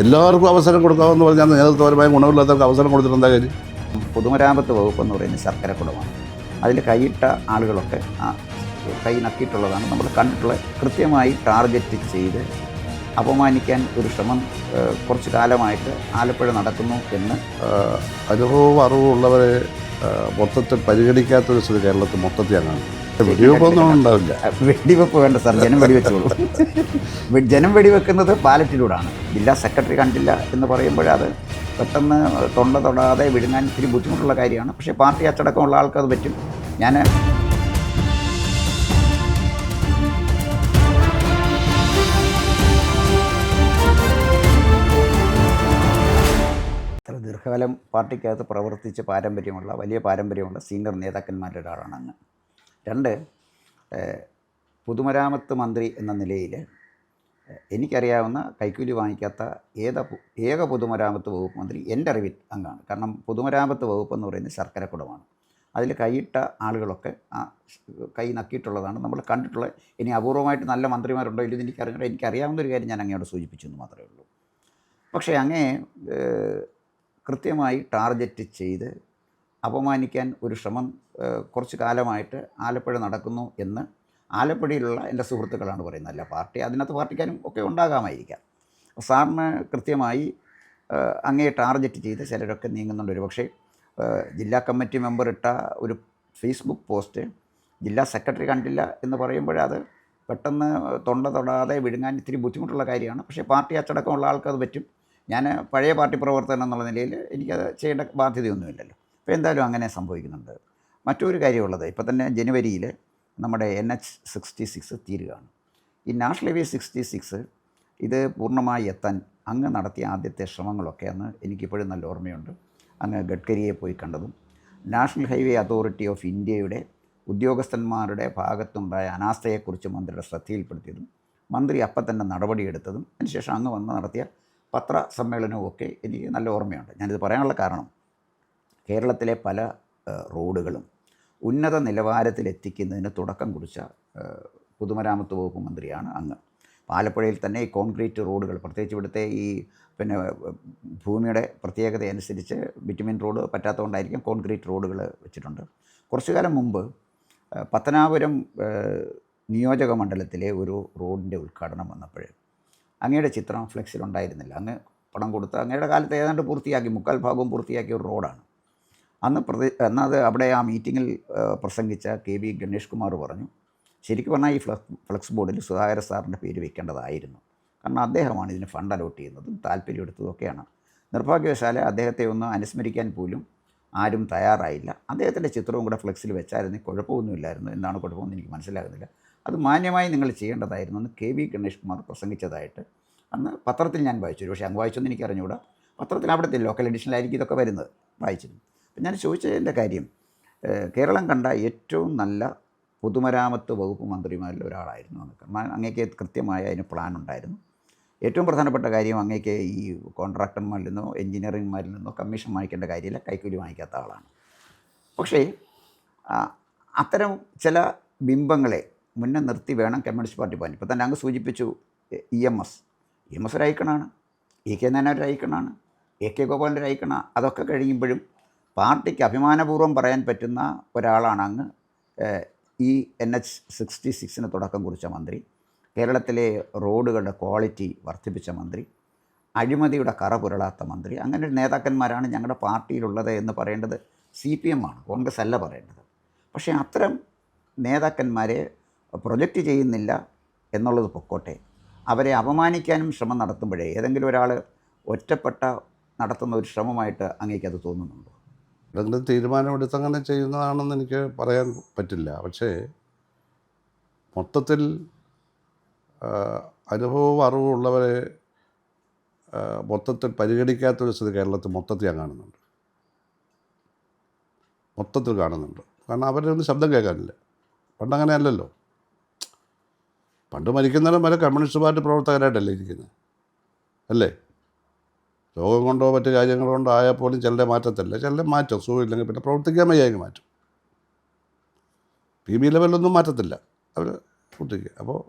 എല്ലാവർക്കും അവസരം കൊടുക്കാമെന്ന് പറഞ്ഞാൽ നേതൃത്വപരമായ ഗുണമില്ലാത്തവർക്ക് അവസരം കൊടുത്തിട്ടുണ്ടാ കാര്യം. പൊതുമരാമത്ത് വകുപ്പ് എന്ന് പറയുന്നത് ശർക്കര കുടമാണ്. അതിൽ കൈയിട്ട ആളുകളൊക്കെ കൈ നക്കിയിട്ടുള്ളതാണ് നമ്മൾ കണ്ടിട്ടുള്ളത്. കൃത്യമായി ടാർഗറ്റ് ചെയ്ത് അപമാനിക്കാൻ ഒരു ശ്രമം കുറച്ച് കാലമായിട്ട് ആലപ്പുഴ നടക്കുന്നു എന്ന് അനുഭവവും അറിവും ഉള്ളവരെ മൊത്തത്തിൽ പരിഗണിക്കാത്തൊരു സ്ഥിതി കേരളത്തിൽ മൊത്തത്തിൽ അങ്ങനെ. വെടിവെപ്പൊന്നും ഉണ്ടാവില്ല. വെടിവെപ്പ് വേണ്ട സാർ, ജനം വെടിവെച്ചോളൂ. ജനം വെടിവെക്കുന്നത് ബാലറ്റിലൂടെയാണ്. ജില്ലാ സെക്രട്ടറി കണ്ടില്ല എന്ന് പറയുമ്പോഴത് പെട്ടെന്ന് തൊണ്ട തൊടാതെ വിഴുങ്ങാൻ ഇത്തിരി ബുദ്ധിമുട്ടുള്ള കാര്യമാണ്. പക്ഷേ പാർട്ടി അച്ചടക്കമുള്ള ആൾക്കത് പറ്റും. ഞാൻ ഇത്ര ദീർഘകാലം പാർട്ടിക്കകത്ത് പ്രവർത്തിച്ച് വലിയ പാരമ്പര്യമുള്ള സീനിയർ നേതാക്കന്മാരുടെ ഒരാളാണ് അങ്ങ്. 2, പൊതുമരാമത്ത് മന്ത്രി എന്ന നിലയിൽ എനിക്കറിയാവുന്ന കൈക്കൂലി വാങ്ങിക്കാത്ത ഏക പൊതുമരാമത്ത് വകുപ്പ് മന്ത്രി എൻ്റെ അറിവിൽ അങ്ങാണ്. കാരണം പൊതുമരാമത്ത് വകുപ്പ് എന്ന് പറയുന്നത് ശർക്കര കുടമാണ്. അതിൽ കൈയിട്ട ആളുകളൊക്കെ കൈ നക്കിയിട്ടുള്ളതാണ് നമ്മൾ കണ്ടിട്ടുള്ളത്. ഇനി അപൂർവമായിട്ട് നല്ല മന്ത്രിമാരുണ്ടോ ഇല്ലെന്ന് എനിക്കറിഞ്ഞിട്ട് എനിക്കറിയാവുന്നൊരു കാര്യം ഞാൻ അങ്ങയോട് സൂചിപ്പിച്ചു എന്ന് മാത്രമേ ഉള്ളൂ. പക്ഷേ അങ്ങേ കൃത്യമായി ടാർഗറ്റ് ചെയ്ത് അപമാനിക്കാൻ ഒരു ശ്രമം കുറച്ച് കാലമായിട്ട് ആലപ്പുഴ നടക്കുന്നു എന്ന് ആലപ്പുഴയിലുള്ള എൻ്റെ സുഹൃത്തുക്കളാണ് പറയുന്നത്. അല്ല പാർട്ടി, അതിനകത്ത് പാർട്ടിക്കാരും ഒക്കെ ഉണ്ടാകാമായിരിക്കാം. സാറിന് കൃത്യമായി അങ്ങേ ടാർഗറ്റ് ചെയ്ത് ചിലരൊക്കെ നീങ്ങുന്നുണ്ട്. ഒരു പക്ഷേ ജില്ലാ കമ്മിറ്റി മെമ്പർ ഇട്ട ഒരു ഫേസ്ബുക്ക് പോസ്റ്റ് ജില്ലാ സെക്രട്ടറി കണ്ടില്ല എന്ന് പറയുമ്പോഴത് പെട്ടെന്ന് തൊണ്ട തൊടാതെ വിഴുങ്ങാൻ ഇത്തിരി ബുദ്ധിമുട്ടുള്ള കാര്യമാണ്. പക്ഷേ പാർട്ടി അച്ചടക്കമുള്ള ആൾക്കത് പറ്റും. ഞാൻ പഴയ പാർട്ടി പ്രവർത്തനം എന്നുള്ള നിലയിൽ എനിക്കത് ചെയ്യേണ്ട ബാധ്യതയൊന്നുമില്ലല്ലോ. അപ്പോൾ എന്തായാലും അങ്ങനെ സംഭവിക്കുന്നുണ്ട്. മറ്റൊരു കാര്യമുള്ളത്, ഇപ്പോൾ തന്നെ ജനുവരിയിൽ നമ്മുടെ NH-66 തീരുകയാണ്. ഈ നാഷണൽ ഹൈവേ 66 ഇത് പൂർണ്ണമായി എത്താൻ അങ്ങ് നടത്തിയ ആദ്യത്തെ ശ്രമങ്ങളൊക്കെ അന്ന് എനിക്കിപ്പോഴും നല്ല ഓർമ്മയുണ്ട്. അങ്ങ് ഗഡ്കരിയെ പോയി കണ്ടതും നാഷണൽ ഹൈവേ അതോറിറ്റി ഓഫ് ഇന്ത്യയുടെ ഉദ്യോഗസ്ഥന്മാരുടെ ഭാഗത്തുണ്ടായ അനാസ്ഥയെക്കുറിച്ച് മന്ത്രിയുടെ ശ്രദ്ധയിൽപ്പെടുത്തിയതും മന്ത്രി അപ്പം തന്നെ നടപടിയെടുത്തതും അതിനുശേഷം അങ്ങ് വന്ന് നടത്തിയ പത്രസമ്മേളനവും ഒക്കെ എനിക്ക് നല്ല ഓർമ്മയുണ്ട്. ഞാനിത് പറയാനുള്ള കാരണം കേരളത്തിലെ പല റോഡുകളും ഉന്നത നിലവാരത്തിലെത്തിക്കുന്നതിന് തുടക്കം കുറിച്ച പൊതുമരാമത്ത് വകുപ്പ് മന്ത്രിയാണ് അങ്ങ്. ആലപ്പുഴയിൽ തന്നെ ഈ കോൺക്രീറ്റ് റോഡുകൾ, പ്രത്യേകിച്ച് ഇവിടുത്തെ ഈ ഭൂമിയുടെ പ്രത്യേകത അനുസരിച്ച് ബിറ്റുമിൻ റോഡ് പറ്റാത്തതുകൊണ്ടായിരിക്കും കോൺക്രീറ്റ് റോഡുകൾ വെച്ചിട്ടുണ്ട്. കുറച്ചു കാലം മുമ്പ് പത്തനാപുരം നിയോജക മണ്ഡലത്തിലെ ഒരു റോഡിൻ്റെ ഉദ്ഘാടനം വന്നപ്പോൾ അങ്ങയുടെ ചിത്രം ഫ്ലെക്സിലുണ്ടായിരുന്നില്ല. അങ്ങ് പണം കൊടുത്ത് അങ്ങയുടെ കാലത്ത് ഏതാണ്ട് പൂർത്തിയാക്കി, 3/4 ഭാഗവും പൂർത്തിയാക്കിയ ഒരു റോഡാണ്. അന്നത് അവിടെ ആ മീറ്റിങ്ങിൽ പ്രസംഗിച്ച KV ഗണേഷ് കുമാർ പറഞ്ഞു, ശരിക്കും പറഞ്ഞാൽ ഈ ഫ്ലെക്സ് ബോർഡിൽ സുധാകര സാറിൻ്റെ പേര് വെക്കേണ്ടതായിരുന്നു. കാരണം അദ്ദേഹമാണ് ഇതിന് ഫണ്ട് അലോട്ട് ചെയ്യുന്നതും താല്പര്യം എടുത്തതൊക്കെയാണ്. നിർഭാഗ്യവശാൽ അദ്ദേഹത്തെ ഒന്ന് അനുസ്മരിക്കാൻ പോലും ആരും തയ്യാറായില്ല. അദ്ദേഹത്തിൻ്റെ ചിത്രവും കൂടെ ഫ്ലെക്സിൽ വെച്ചായിരുന്നെങ്കിൽ കുഴപ്പമൊന്നുമില്ലായിരുന്നു. എന്താണ് കുഴപ്പമൊന്നും എനിക്ക് മനസ്സിലാകുന്നില്ല. അത് മാന്യമായി നിങ്ങൾ ചെയ്യേണ്ടതായിരുന്നു എന്ന് KV ഗണേഷ് കുമാർ പ്രസംഗിച്ചതായിട്ട് അന്ന് പത്രത്തിൽ ഞാൻ വായിച്ചു. പക്ഷേ അങ്ങ് വായിച്ചൊന്നും എനിക്ക് അറിഞ്ഞുകൂടാ. പത്രത്തിൽ അവിടുത്തെ ലോക്കൽ എഡിഷനിലായിരിക്കും ഇതൊക്കെ വരുന്നത്, വായിച്ചിരുന്നു. അപ്പം ഞാൻ ചോദിച്ചതിൻ്റെ കാര്യം, കേരളം കണ്ട ഏറ്റവും നല്ല പൊതുമരാമത്ത് വകുപ്പ് മന്ത്രിമാരിൽ ഒരാളായിരുന്നു അങ്ങ്. അങ്ങേക്ക് കൃത്യമായ അതിന് പ്ലാൻ ഉണ്ടായിരുന്നു. ഏറ്റവും പ്രധാനപ്പെട്ട കാര്യം, അങ്ങേക്ക് ഈ കോൺട്രാക്ടർമാരിൽ നിന്നോ എൻജിനീയറിംഗ്മാരിൽ നിന്നോ കമ്മീഷൻ വാങ്ങിക്കേണ്ട കാര്യമില്ല, കൈക്കൂലി വാങ്ങിക്കാത്ത ആളാണ്. പക്ഷേ അത്തരം ചില ബിംബങ്ങളെ മുന്നേ നിർത്തി വേണം കമ്മ്യൂണിസ്റ്റ് പാർട്ടി പോകാൻ. ഇപ്പോൾ തന്നെ അങ്ങ് സൂചിപ്പിച്ചു EMS ഒരു ഐക്കണാണ്, AK നായനാർ ഒരു ഐക്കണാണ്, AK ഗോപാലിൻ്റെ ഒരു ഐക്കണാണ്. അതൊക്കെ കഴിയുമ്പോഴും പാർട്ടിക്ക് അഭിമാനപൂർവ്വം പറയാൻ പറ്റുന്ന ഒരാളാണ് അങ്ങ്. ഈ NH-66 തുടക്കം കുറിച്ച മന്ത്രി, കേരളത്തിലെ റോഡുകളുടെ ക്വാളിറ്റി വർദ്ധിപ്പിച്ച മന്ത്രി, അഴിമതിയുടെ കറ പുരളാത്ത മന്ത്രി. അങ്ങനെ ഒരു നേതാക്കന്മാരാണ് ഞങ്ങളുടെ പാർട്ടിയിലുള്ളത് എന്ന് പറയേണ്ടത് CPM ആണ്, കോൺഗ്രസ് അല്ല പറയേണ്ടത്. പക്ഷേ അത്തരം നേതാക്കന്മാരെ പ്രൊജക്റ്റ് ചെയ്യുന്നില്ല എന്നുള്ളത് പൊക്കോട്ടെ, അവരെ അപമാനിക്കാനും ശ്രമം നടത്തുമ്പോഴേ ഏതെങ്കിലും ഒരാൾ ഒറ്റപ്പെട്ട നടത്തുന്ന ഒരു ശ്രമമായിട്ട് അങ്ങേക്കത് തോന്നുന്നുണ്ടോ? എന്തെങ്കിലും തീരുമാനമെടുത്ത് അങ്ങനെ ചെയ്യുന്നതാണെന്ന് എനിക്ക് പറയാൻ പറ്റില്ല. പക്ഷേ മൊത്തത്തിൽ അനുഭവവും അറിവും ഉള്ളവരെ മൊത്തത്തിൽ പരിഗണിക്കാത്തൊരു സ്ഥിതി കേരളത്തിൽ മൊത്തത്തിൽ ഞാൻ കാണുന്നുണ്ട്. മൊത്തത്തിൽ കാണുന്നുണ്ട്. കാരണം അവരൊന്നും ശബ്ദം കേൾക്കാനില്ല. പണ്ടങ്ങനെ അല്ലല്ലോ. പണ്ട് മരിക്കുന്നതിനും വരെ കമ്മ്യൂണിസ്റ്റ് പാർട്ടി പ്രവർത്തകരായിട്ടല്ലേ ഇരിക്കുന്നത്, അല്ലേ? രോഗം കൊണ്ടോ മറ്റു കാര്യങ്ങൾ കൊണ്ടോ ആയാൽ പോലും ചിലരെ മാറ്റത്തില്ല, ചിലരെ മാറ്റും. സുഖമില്ലെങ്കിൽ പിന്നെ പ്രവർത്തിക്കാൻ വയ്യായെങ്കിൽ മാറ്റും. PB ലെവലൊന്നും മാറ്റത്തില്ല അവർ കുട്ടിക്ക്. അപ്പോൾ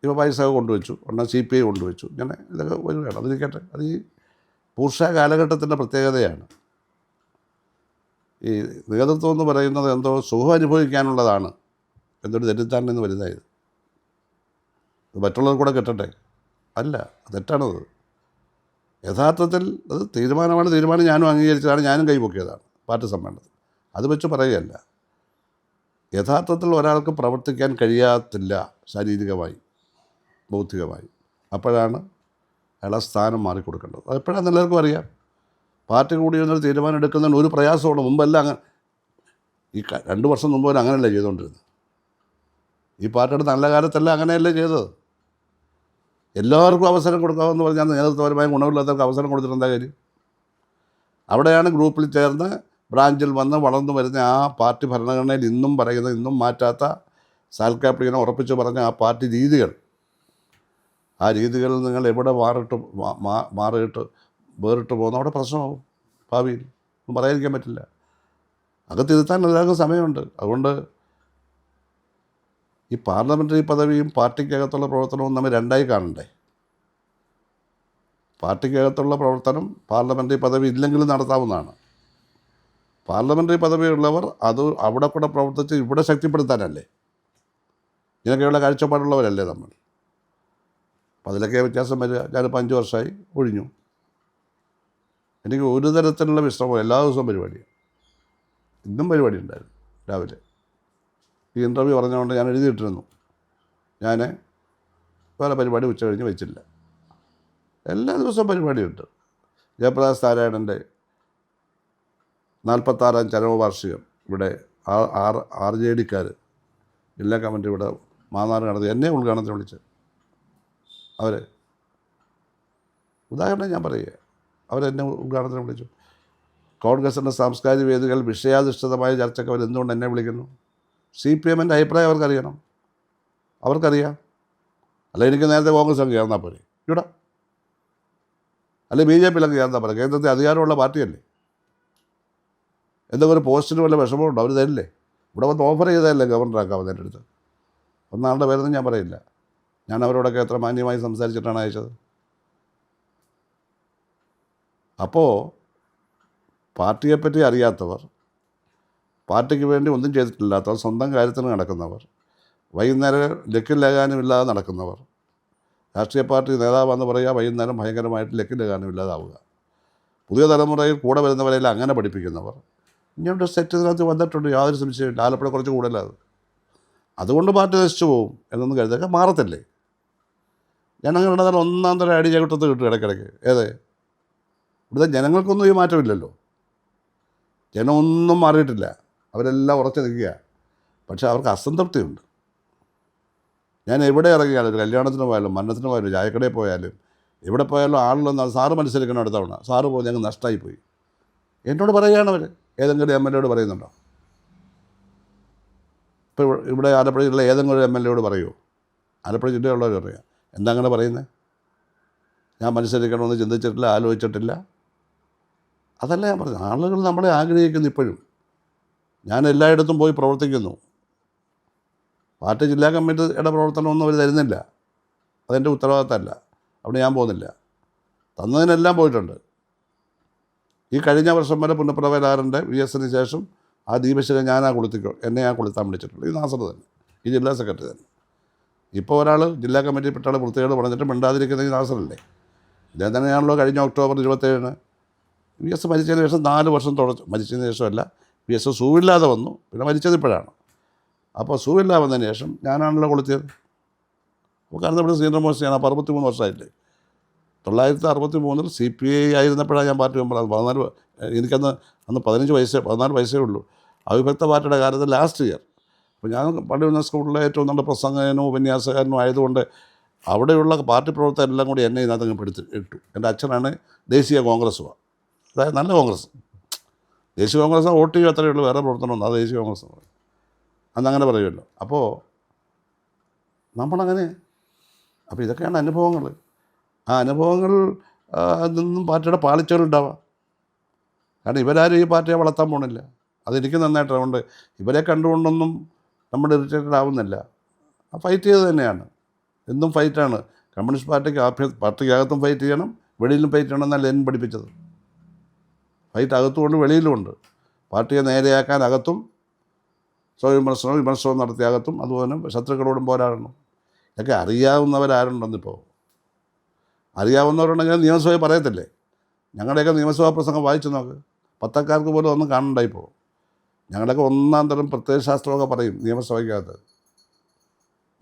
ഇപ്പോൾ പൈസ കൊണ്ടുവച്ചു, ഒരെണ്ണം CPI കൊണ്ടുവച്ചു, ഇങ്ങനെ ഇതൊക്കെ വരികയാണ്. അതിരിക്കട്ടെ, അത് ഈ പുരുഷ കാലഘട്ടത്തിൻ്റെ പ്രത്യേകതയാണ്. ഈ നേതൃത്വം എന്ന് പറയുന്നത് എന്തോ സുഖം അനുഭവിക്കാനുള്ളതാണ് എന്നൊരു തെറ്റിദ്ധാരണ നിന്ന് വലുതായത്. അത് മറ്റുള്ളവർ കൂടെ കിട്ടട്ടെ, അല്ല, തെറ്റാണത്. യഥാർത്ഥത്തിൽ അത് തീരുമാനം ഞാനും അംഗീകരിച്ചതാണ്, ഞാനും കൈപൊക്കിയതാണ് പാർട്ടി സമ്മേളനത്തിൽ. അത് വെച്ച് പറയുകയല്ല. യഥാർത്ഥത്തിൽ ഒരാൾക്ക് പ്രവർത്തിക്കാൻ കഴിയാത്തില്ല ശാരീരികമായി, ബൗദ്ധികമായി. അപ്പോഴാണ് അയാളെ സ്ഥാനം മാറിക്കൊടുക്കേണ്ടത്. അതെപ്പോഴാണ് എല്ലാവർക്കും അറിയാം. പാർട്ടി കൂടി എന്നൊരു തീരുമാനം എടുക്കുന്നതിന് ഒരു പ്രയാസമുണ്ട്. മുമ്പെല്ലാം അങ്ങനെ, ഈ 2 വർഷം മുമ്പ് വരെ അങ്ങനെയല്ല ചെയ്തുകൊണ്ടിരുന്നത്. ഈ പാർട്ടിയുടെ നല്ല കാലത്തെല്ലാം അങ്ങനെയല്ലേ ചെയ്തത്. എല്ലാവർക്കും അവസരം കൊടുക്കാമെന്ന് പറഞ്ഞാൽ നേതൃത്വപരമായ ഗുണമില്ലാത്തവർക്ക് അവസരം കൊടുത്തിട്ട് എന്താ കാര്യം? അവിടെയാണ് ഗ്രൂപ്പിൽ ചേർന്ന് ബ്രാഞ്ചിൽ വന്ന് വളർന്നു വരുന്ന ആ പാർട്ടി ഭരണഘടനയിൽ ഇന്നും പറയുന്ന, ഇന്നും മാറ്റാത്ത സാൽക്കാപ്ലിങ്ങനെ ഉറപ്പിച്ച് പറഞ്ഞ ആ പാർട്ടി രീതികൾ, ആ രീതികളിൽ നിങ്ങൾ എവിടെ വേറിട്ട് പോകുന്ന അവിടെ പ്രശ്നമാവും ഭാവിയിൽ. ഒന്നും പറയാതിരിക്കാൻ പറ്റില്ല. അകത്തിരുത്താൻ എല്ലാവർക്കും സമയമുണ്ട്. അതുകൊണ്ട് ഈ പാർലമെൻ്ററി പദവിയും പാർട്ടിക്കകത്തുള്ള പ്രവർത്തനവും നമ്മൾ രണ്ടായി കാണണ്ടേ. പാർട്ടിക്കകത്തുള്ള പ്രവർത്തനം പാർലമെൻ്ററി പദവി ഇല്ലെങ്കിലും നടത്താവുന്നതാണ്. പാർലമെൻ്ററി പദവിയുള്ളവർ അത് അവിടെ കൂടെ പ്രവർത്തിച്ച് ഇവിടെ ശക്തിപ്പെടുത്താനല്ലേ. ഇതിനൊക്കെയുള്ള കാഴ്ചപ്പാടുള്ളവരല്ലേ നമ്മൾ. അപ്പോൾ അതിലൊക്കെ വ്യത്യാസം വരിക. ഞാനിപ്പോൾ 5 വർഷമായി ഒഴിഞ്ഞു. എനിക്ക് ഒരു തരത്തിലുള്ള വിശ്രമം, എല്ലാ ദിവസവും പരിപാടിയാണ്. ഇന്നും പരിപാടി ഉണ്ടായിരുന്നു രാവിലെ. ഈ ഇൻ്റർവ്യൂ പറഞ്ഞുകൊണ്ട് ഞാൻ എഴുതിയിട്ടിരുന്നു, ഞാൻ വേറെ പരിപാടി ഉച്ച കഴിഞ്ഞ് വെച്ചില്ല. എല്ലാ ദിവസവും പരിപാടിയുണ്ട്. ജയപ്രകാശ് നാരായണൻ്റെ 46ാം ചരമവാർഷികം ഇവിടെ RJDക്കാർ ജില്ലാ കമ്മിറ്റി ഇവിടെ മാന്നാർ നടത്തി എന്നെ ഉദ്ഘാടനത്തിന് വിളിച്ച്. അവർ ഉദാഹരണം ഞാൻ പറയുക, അവരെന്നെ ഉദ്ഘാടനത്തിന് വിളിച്ചു. കോൺഗ്രസിൻ്റെ സാംസ്കാരിക വേദികൾ വിഷയാധിഷ്ഠിതമായ ചർച്ചയ്ക്ക് അവർ എന്തുകൊണ്ട് എന്നെ വിളിക്കുന്നു? CPMൻ്റെ അഭിപ്രായം അവർക്കറിയാം. അല്ല, എനിക്ക് നേരത്തെ കോൺഗ്രസ് അങ്ങ് ചേർന്നാൽ പോരെ, ഇവിടെ അല്ലെ BJPയിലങ്ങ് ചേർന്നാൽ പോലെ. കേന്ദ്രത്തിൽ അധികാരമുള്ള പാർട്ടിയല്ലേ. എന്തെങ്കിലും ഒരു പോസ്റ്റിന് വല്ല വിഷമമുണ്ടോ? അവർ തരില്ലേ? ഇവിടെ വന്ന് ഓഫർ ചെയ്തതല്ലേ ഗവർണറാക്കാവുന്ന എൻ്റെ അടുത്ത്. ഒന്നാളുടെ പേരൊന്നും ഞാൻ പറയില്ല. ഞാൻ അവരോടൊക്കെ എത്ര മാന്യമായി സംസാരിച്ചിട്ടാണ് അയച്ചത്. അപ്പോൾ പാർട്ടിയെപ്പറ്റി അറിയാത്തവർ, പാർട്ടിക്ക് വേണ്ടി ഒന്നും ചെയ്തിട്ടില്ലാത്തവർ, സ്വന്തം കാര്യത്തിന് നടക്കുന്നവർ, വൈകുന്നേരം ലക്കിൽ ലഗാനുമില്ലാതെ നടക്കുന്നവർ, രാഷ്ട്രീയ പാർട്ടി നേതാവെന്ന് പറയുക, വൈകുന്നേരം ഭയങ്കരമായിട്ട് ലക്കിൽ ലഗാനുമില്ലാതാവുക, പുതിയ തലമുറയിൽ കൂടെ വരുന്നവരെല്ലാം അങ്ങനെ പഠിപ്പിക്കുന്നവർ, ഇങ്ങനൊരു സെറ്റ് ഇതിനകത്ത് വന്നിട്ടുണ്ട്, യാതൊരു സംശയമില്ല. ആലപ്പുഴ കുറച്ച് കൂടുതലത്. അതുകൊണ്ട് പാർട്ടി നശിച്ചു പോകും എന്നൊന്നും കരുതൊക്കെ മാറത്തില്ലേ. ജനങ്ങൾ ഉണ്ടെന്നാൽ ഒന്നാം തരം അടി ചവിട്ടത്ത് കിട്ടും ഇടയ്ക്കിടയ്ക്ക്. ഇവിടുത്തെ ജനങ്ങൾക്കൊന്നും ഈ മാറ്റമില്ലല്ലോ. ജനമൊന്നും മാറിയിട്ടില്ല, അവരെല്ലാം ഉറച്ചു നിൽക്കുക. പക്ഷേ അവർക്ക് അസംതൃപ്തിയുണ്ട്. ഞാൻ എവിടെ ഇറങ്ങിയാലും, ഒരു കല്യാണത്തിന് പോയാലും, മരണത്തിന് പോയാലും, ചായക്കടയിൽ പോയാലും, എവിടെ പോയാലും ആളുകളൊന്നും, സാറ് മത്സരിക്കണം അടുത്ത തവണ, സാറ് പോയി ഞങ്ങൾക്ക് നഷ്ടമായിപ്പോയി എന്നോട് പറയുകയാണ് അവർ. ഏതെങ്കിലും MLA പറയുന്നുണ്ടോ? ഇപ്പോൾ ഇവിടെ ആലപ്പുഴയിലുള്ള ഏതെങ്കിലും MLA പറയുമോ? ആലപ്പുഴ ജില്ലയുള്ളവർ പറയാം. എന്താ അങ്ങനെ പറയുന്നത്? ഞാൻ മത്സരിക്കണമെന്ന് ചിന്തിച്ചിട്ടില്ല, ആലോചിച്ചിട്ടില്ല. അതല്ല ഞാൻ പറഞ്ഞത്. ആളുകൾ നമ്മളെ ആഗ്രഹിക്കുന്നു ഇപ്പോഴും. ഞാൻ എല്ലായിടത്തും പോയി പ്രവർത്തിക്കുന്നു. പാർട്ടി ജില്ലാ കമ്മിറ്റിയുടെ പ്രവർത്തനമൊന്നും അവർ തരുന്നില്ല. അതെൻ്റെ ഉത്തരവാദിത്തമല്ല. അവിടെ ഞാൻ പോകുന്നില്ല. തന്നതിനെല്ലാം പോയിട്ടുണ്ട്. ഈ കഴിഞ്ഞ വർഷം വരെ പുന്നപ്രവേലാറിൻ്റെ VSന് ശേഷം ആ ദീപശിഖ എന്നെ കൊളുത്താൻ വിളിച്ചിട്ടുള്ളൂ. ഈ നാസർ തന്നെ, ഈ ജില്ലാ സെക്രട്ടറി തന്നെ. ഇപ്പോൾ ഒരാൾ ജില്ലാ കമ്മിറ്റിയിൽപ്പെട്ട ആൾ വൃത്തികേട് പറഞ്ഞിട്ട് മിണ്ടാതിരിക്കുന്ന ഈ നാസറല്ലേ. ഇദ്ദേഹം തന്നെയാണല്ലോ കഴിഞ്ഞ ഒക്ടോബർ 27-ന് VS മരിച്ചതിന് ശേഷം 4 വർഷം മരിച്ചതിന് ശേഷമല്ല, VS സൂവില്ലാതെ വന്നു, പിന്നെ മരിച്ചത് ഇപ്പോഴാണ്. അപ്പോൾ സൂവില്ലാതെ വന്നതിന് ശേഷം ഞാനാണല്ലോ കൊളുത്തിയത്. അപ്പോൾ കാരണം ഇവിടെ സീനിയർ മോസ്റ്റ് ഞാൻ 63 വർഷമായില്ലേ. 1963-ൽ CPI ആയിരുന്നപ്പോഴാണ് ഞാൻ പാർട്ടി മെമ്പർ. 14 എനിക്കന്ന് 14 വയസ്സേ ഉള്ളൂ. അവിഭക്ത പാർട്ടിയുടെ കാലത്ത് ലാസ്റ്റ് ഇയർ. അപ്പോൾ ഞാൻ പള്ളി വന്ന സ്കൂളിലെ ഏറ്റവും നല്ല പ്രസംഗകനും ഉപന്യാസകനും ആയതുകൊണ്ട് അവിടെയുള്ള പാർട്ടി പ്രവർത്തകരെല്ലാം കൂടി എന്നെ ഇതിനകത്ത് ഇട്ടു. എൻ്റെ അച്ഛനാണ് ദേശീയ കോൺഗ്രസ്, അതായത് നല്ല കോൺഗ്രസ്. ദേശീയ കോൺഗ്രസ് വോട്ട് ചെയ്യും, അത്രയേ ഉള്ളൂ. വേറെ പ്രവർത്തനമൊന്നും, അത് ദേശീയ കോൺഗ്രസ് അന്നങ്ങനെ പറയുമല്ലോ. അപ്പോൾ നമ്മളങ്ങനെ, അപ്പോൾ ഇതൊക്കെയാണ് അനുഭവങ്ങൾ. ആ അനുഭവങ്ങൾ നിന്നും പാർട്ടിയുടെ പാളിച്ചകളുണ്ടാവാം. കാരണം ഇവരാരും ഈ പാർട്ടിയെ വളർത്താൻ പോകണില്ല. അതെനിക്ക് നന്നായിട്ട്. അതുകൊണ്ട് ഇവരെ കണ്ടുകൊണ്ടൊന്നും നമ്മൾ ഇറിറ്റേറ്റഡ് ആവുന്നില്ല. ആ ഫൈറ്റ് ചെയ്ത് തന്നെയാണ്. എന്നും ഫൈറ്റാണ്. കമ്മ്യൂണിസ്റ്റ് പാർട്ടിക്കകത്തും ഫൈറ്റ് ചെയ്യണം, വെളിയിലും ഫൈറ്റ് ചെയ്യണം എന്നല്ല ലെനിൻ പഠിപ്പിച്ചത്. ഫൈറ്റ് അകത്തുമുണ്ട് വെളിയിലുമുണ്ട്. പാർട്ടിയെ നേരെയാക്കാൻ അകത്തും വിമർശനവും നടത്തിയ അകത്തും, അതുപോലെ ശത്രുക്കളോടും പോരാടണം. ഇതൊക്കെ അറിയാവുന്നവരാരുണ്ടെന്നിപ്പോൾ? അറിയാവുന്നവരുണ്ടെങ്കിൽ നിയമസഭയിൽ പറയത്തില്ലേ? ഞങ്ങളുടെയൊക്കെ നിയമസഭാ പ്രസംഗം വായിച്ചു നോക്ക്. പത്രക്കാർക്ക് പോലും ഒന്നും കാണണ്ടായിപ്പോൾ. ഞങ്ങളുടെയൊക്കെ ഒന്നാം തരം പ്രത്യയശാസ്ത്രമൊക്കെ പറയും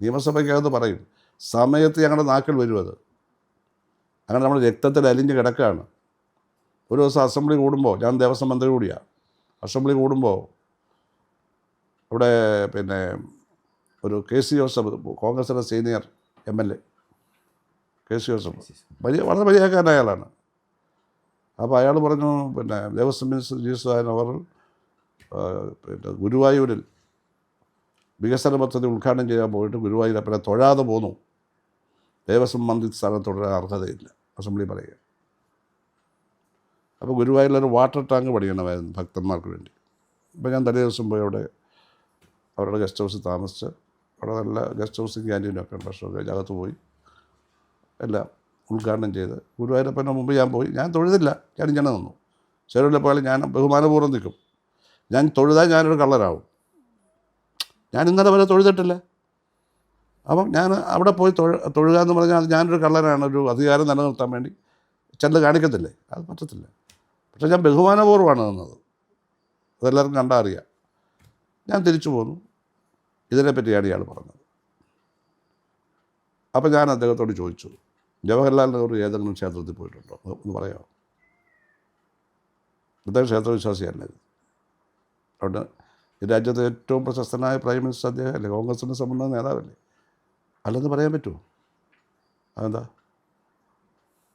നിയമസഭയ്ക്കകത്ത് പറയും. സമയത്ത് ഞങ്ങളുടെ നാക്കിൽ വരും അത്. അങ്ങനെ നമ്മുടെ രക്തത്തിൽ അലിഞ്ഞ് കിടക്കുകയാണ്. ഒരു ദിവസം അസംബ്ലി കൂടുമ്പോൾ, ഞാൻ ദേവസ്വം മന്ത്രി കൂടിയാണ്, അസംബ്ലി കൂടുമ്പോൾ ഇവിടെ പിന്നെ ഒരു കെ സി ജോസഫ്, കോൺഗ്രസിൻ്റെ senior MLA K C Joseph, വളരെ വലിയക്കാരനായ അയാളാണ്. അപ്പോൾ അയാൾ പറഞ്ഞു, പിന്നെ ദേവസ്വം മിനിസ്റ്റർ അവർ പിന്നെ ഗുരുവായൂരിൽ വികസന പദ്ധതി ഉദ്ഘാടനം ചെയ്യാൻ പോയിട്ട് ഗുരുവായൂർ പിന്നെ തൊഴാതെ പോന്നു. ദേവസ്വം മന്ത്രി സ്ഥാനം തുടരാൻ അർഹതയില്ല, അസംബ്ലി പറയുക. അപ്പോൾ ഗുരുവായൂരിലൊരു വാട്ടർ ടാങ്ക് പണിയണമായിരുന്നു ഭക്തന്മാർക്ക് വേണ്ടി. അപ്പോൾ ഞാൻ തലേ ദിവസം പോയി അവിടെ അവരുടെ ഗസ്റ്റ് ഹൗസിൽ താമസിച്ച്, അവിടെ നല്ല ഗസ്റ്റ് ഹൗസും ക്യാൻറ്റീനൊക്കെ ഉണ്ട്. ഭക്ഷണമൊക്കെ അകത്ത് പോയി എല്ലാം ഉദ്ഘാടനം ചെയ്ത് ഗുരുവായൂരപ്പൻ്റെ മുമ്പ് ഞാൻ പോയി. ഞാൻ തൊഴുതില്ല, ഞാൻ ഇങ്ങനെ നിന്നു. ചിലരുടെ പോലെ ഞാൻ ബഹുമാനപൂർവ്വം നിൽക്കും. ഞാൻ തൊഴുതാൽ ഞാനൊരു കള്ളനാവും. ഞാൻ ഇന്നലെ വരെ തൊഴുതിട്ടില്ല. അപ്പം ഞാൻ അവിടെ പോയി തൊഴുക എന്ന് പറഞ്ഞാൽ അത് ഞാനൊരു കള്ളനാണ്, ഒരു അധികാരം നിലനിർത്താൻ വേണ്ടി ചെല്ല് കാണിക്കത്തില്ലേ? അത് പറ്റത്തില്ല. പക്ഷേ ഞാൻ ബഹുമാനപൂർവ്വമാണ് നിന്നത്, അതെല്ലാവർക്കും കണ്ടാൽ അറിയാം. ഞാൻ തിരിച്ചു പോന്നു. ഇതിനെപ്പറ്റിയാണ് ഇയാൾ പറഞ്ഞത്. അപ്പോൾ ഞാൻ അദ്ദേഹത്തോട് ചോദിച്ചു, ജവഹർലാൽ നെഹ്റു ഏതെങ്കിലും ക്ഷേത്രത്തിൽ പോയിട്ടുണ്ടോ എന്ന് പറയാമോ? അദ്ദേഹം ക്ഷേത്രവിശ്വാസിയല്ലായിരുന്നു. അതുകൊണ്ട് ഈ രാജ്യത്തെ ഏറ്റവും പ്രശസ്തനായ പ്രൈം മിനിസ്റ്റർ അദ്ദേഹം അല്ലേ, കോൺഗ്രസിൻ്റെ സമ്പന്ന നേതാവല്ലേ? അല്ലെന്ന് പറയാൻ പറ്റുമോ? അതെന്താ?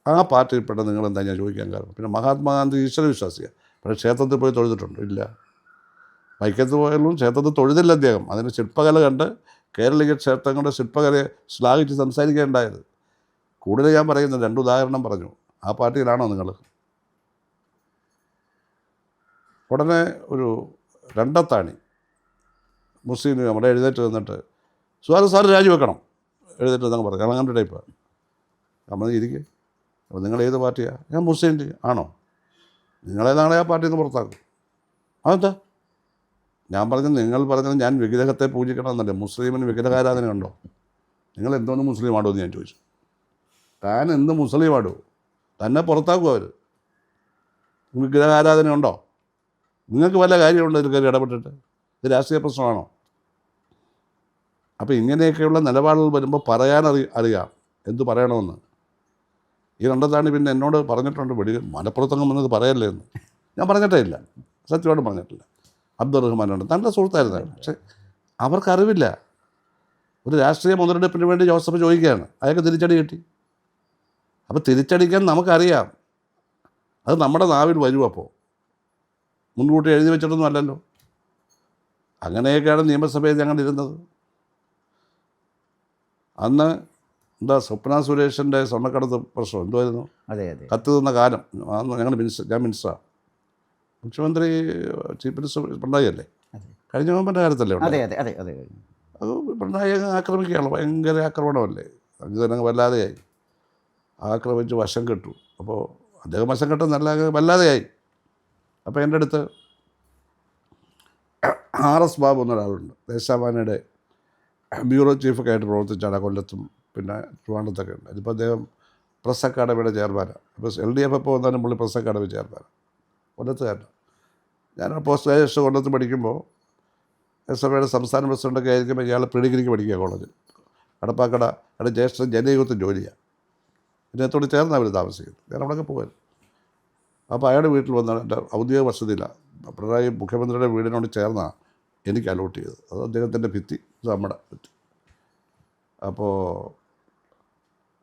ആ പാർട്ടിയിൽപ്പെട്ട നിങ്ങളെന്താ ഞാൻ ചോദിക്കാൻ കാരണം? പിന്നെ മഹാത്മാഗാന്ധി ഈശ്വരവിശ്വാസിയാണ്, പക്ഷേ ക്ഷേത്രത്തിൽ പോയി തൊഴുതിട്ടുണ്ടോ? ഇല്ല. വൈക്കത്ത് പോയാലും ക്ഷേത്രത്തിൽ തൊഴുതില്ല അദ്ദേഹം. അതിൻ്റെ ശില്പകല കണ്ട് കേരളീയ ക്ഷേത്രങ്ങളുടെ ശില്പകലയെ ശ്ലാഘിച്ച് സംസാരിക്കുകയുണ്ടായത്. കൂടുതൽ ഞാൻ പറയുന്നത് 2 ഉദാഹരണം പറഞ്ഞു. ആ പാർട്ടിയിലാണോ നിങ്ങൾ? ഉടനെ ഒരു രണ്ടത്താണി മുസ്ലിം നമ്മുടെ എഴുന്നേറ്റ് നിന്നിട്ട്, സാറ് രാജിവെക്കണം, എഴുന്നേറ്റ് എന്നങ്ങ് പറഞ്ഞു. കാരണം അങ്ങനെ ടൈപ്പ് നമ്മൾ ഇരിക്കുക. അപ്പോൾ നിങ്ങൾ ഏത് പാർട്ടിയാണ്? ഞാൻ മുസ്ലിം ലീഗ്. ആണോ? നിങ്ങളെ നാളെ ആ പാർട്ടിയിൽ നിന്ന് പുറത്താക്കും. അതെന്താ? ഞാൻ പറഞ്ഞത്, നിങ്ങൾ പറഞ്ഞത് ഞാൻ വിഗ്രഹത്തെ പൂജിക്കണമെന്നല്ലേ. മുസ്ലിമിന് വിഗ്രഹാരാധന ഉണ്ടോ? നിങ്ങൾ എന്തോന്ന് മുസ്ലിമാണോ എന്ന് ഞാൻ ചോദിച്ചു. താൻ എന്ത് മുസ്ലിമാടോ? തന്നെ പുറത്താക്കും അവർ. വിഗ്രഹാരാധന ഉണ്ടോ? നിങ്ങൾക്ക് വല്ല കാര്യമുണ്ടോ ഇതിൽ കയറി ഇടപെട്ടിട്ട്? ഇത് രാഷ്ട്രീയ പ്രശ്നമാണോ? അപ്പോൾ ഇങ്ങനെയൊക്കെയുള്ള നിലപാടുകൾ വരുമ്പോൾ അറിയാം എന്ത് പറയണമെന്ന്. ഈ രണ്ടത്താണ് പിന്നെ എന്നോട് പറഞ്ഞിട്ടുണ്ട്, മലപ്പുറത്തങ്ങ് വന്നത് പറയല്ലേ എന്ന്. ഞാൻ പറഞ്ഞിട്ടേ ഇല്ല, സത്യമായിട്ടും പറഞ്ഞിട്ടില്ല. അബ്ദുറഹ്മാനുണ്ട്, നല്ല സുഹൃത്തായിരുന്നു. പക്ഷേ അവർക്കറിവില്ല. ഒരു രാഷ്ട്രീയ മുതലെടുപ്പിന് വേണ്ടി ജോസഫ് ചോദിക്കുകയാണ്, അയാൾക്ക് തിരിച്ചടി കിട്ടി. അപ്പോൾ തിരിച്ചടിക്കാൻ നമുക്കറിയാം, അത് നമ്മുടെ നാവിൽ വരും. അപ്പോൾ മുൻകൂട്ടി എഴുതി വെച്ചിട്ടൊന്നും അല്ലല്ലോ. അങ്ങനെയൊക്കെയാണ് നിയമസഭയിൽ ഞങ്ങൾ ഇരുന്നത്. അന്ന് എന്താ സ്വപ്ന സുരേഷിൻ്റെ സ്വർണ്ണക്കടത്ത് പ്രശ്നം എന്തുമായിരുന്നു? കത്ത് തന്ന കാലം. അന്ന് ഞാൻ മിനിസ്റ്ററാണ്. മുഖ്യമന്ത്രി ചീഫ് മിനിസ്റ്റർ പിണറായി അല്ലേ? കഴിഞ്ഞ ഗവൺമെൻറ് കാര്യത്തല്ലേ? അത് പിണറായി ആക്രമിക്കുകയാണ്, ഭയങ്കര ആക്രമണമല്ലേ. തന്നെ വല്ലാതെയായി ആക്രമിച്ച് വശം കെട്ടു. അപ്പോൾ അദ്ദേഹം വശം കെട്ടും നല്ല വല്ലാതെയായി. അപ്പോൾ എൻ്റെ അടുത്ത് RS ബാബു എന്നൊരാളുണ്ട്, ദേശാഭിമാനിയുടെ ബ്യൂറോ ചീഫൊക്കെ ആയിട്ട് പ്രവർത്തിച്ചാണ് കൊല്ലത്തും പിന്നെ ട്രിവാൻഡ്രത്തൊക്കെ ഉണ്ട്. ഇതിപ്പോൾ അദ്ദേഹം പ്രസ് അക്കാഡമിയുടെ ചെയർമാനാണ്. ഇപ്പോൾ LDF എപ്പോൾ വന്നാലും പുള്ളി പ്രസ് അക്കാഡമി ചെയർമാനാണ്, കൊല്ലത്തുകാരനാണ്. ഞാൻ പോസ്റ്റ് ഗ്രാജുവേഷൻ കൊല്ലത്ത് പഠിക്കുമ്പോൾ SFയുടെ സംസ്ഥാന പ്രസിഡൻ്റൊക്കെ ആയിരിക്കുമ്പോൾ ഇയാൾ പ്രീഡിഗ്രിക്ക് പഠിക്കുക കോളേജിൽ. കടപ്പാക്കട അവിടെ ജ്യേഷ്ഠൻ ജനയുഗത്ത് ജോലിയാണ്. ഇതിനകത്തോട് ചേർന്ന് അവർ താമസിക്കുന്നത്. ഞാൻ അവിടെയൊക്കെ പോകുമായിരുന്നു. അപ്പോൾ അയാളുടെ വീട്ടിൽ വന്ന എൻ്റെ ഔദ്യോഗിക വസതിയിലാണ്, പിണറായി മുഖ്യമന്ത്രിയുടെ വീടിനോട് ചേർന്നാണ് എനിക്ക് അലോട്ട് ചെയ്തത്. അത് അദ്ദേഹത്തിൻ്റെ ഭിത്തി, ഇത് നമ്മുടെ ഭിത്തി. അപ്പോൾ